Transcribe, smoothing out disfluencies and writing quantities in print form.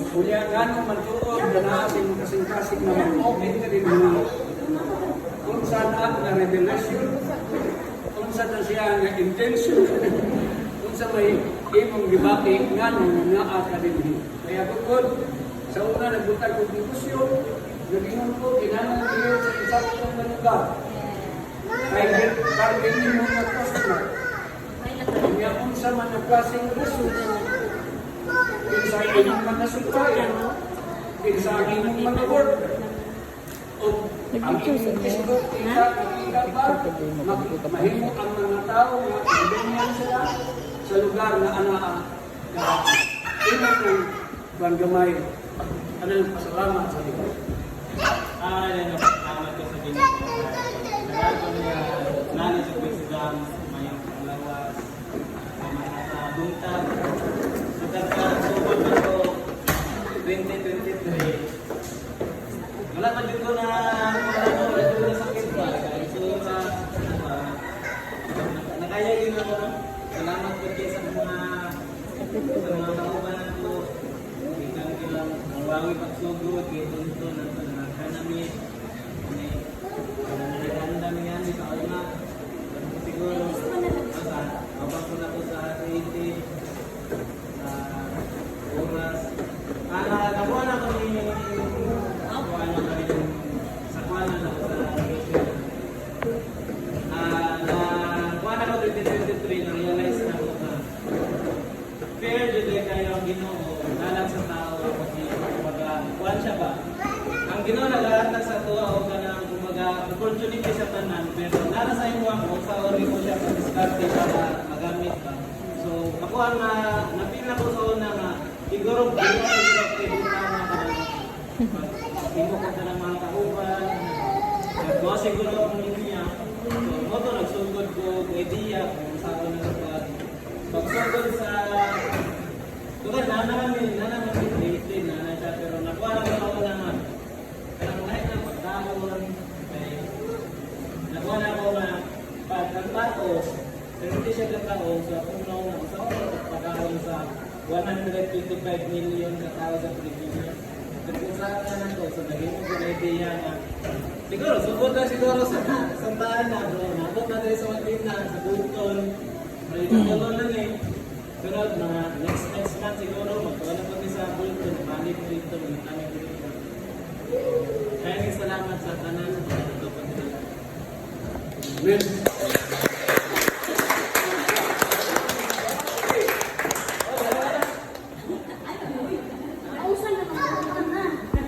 Kuya, gano'ng magtuod na natin kasing-kasing na mag-open ka din mga kung saan na revelation, kung saan na siya nga intention, kung saan may imong gibati gano'ng nga akademi. Kaya bukod, sa una nagbutag ko negosyo, naging ko, kinanang niyo sa isaktong na lugar. Kaya bargaining mo na customer. Kaya kung sa mga klaseng negosyo, sa inyong mga supplier, sa inyong mga worker, o ang inyong gusto, kita ba, mahimo ang mga tao, mga kaibigan sila, sa lugar na anaa, na ilang ng banggamay, ano yung pasalamat sa Diyos. Yan ang salamat ko sa Diyos. Kaya ko niya, nalis sa Wisdom, may lawas, may mga buntag, subod na ko 2023. Wala pa din ko na sakit pa. So, nakaya yun ako. Salamat ko kayo sa mga kaubanan ko. Ikan kilang ang wawi pagsugod, kayo tuntun, ang kanami. Naganda niya ni Kauna. Siguro, abang ko na po sa creative. Oras. Nakuha na kami sa kuha na ako sa creation. Nakuha na ako 2023, na-realize na ako na fair dito kayo ang Ginoo, nalang sa tao, kasi kuha siya ba? Ang Ginoo nag-aantag sa tuwa o ka ng opportunity sa tanan, pero nara sa imo ako, sa ori ko siya pag-discarte para magamit ba. So, ako ang napila ko sa una nga, siguro hindi ko sa tributa na hindi ko sa mga kauban, naggawa siguro ang niya. So, mo to, nagsugod ko idea kung saan ko nagpag. Pagsugod sa, tukan, nanaman related na siya, pero nakuha lang ako na nga. Pero kahit na pagdahon, nakuha na ako na pagkantao, pero hindi siya kataon, so kung nauna ko sa pagkakaroon sa 125 million na tao sa Pilipinas. Kung saan na nito, so naging mo kung idea na siguro, subod na siguro sa santaan na, bro. Nabot na tayo sa Matina, sa Bukton, may tulong na eh. Pero mga next month siguro, magkawala pa sa Bukton, balik mo dito, may tanong dito. Kaya salamat sa tanan. Amen.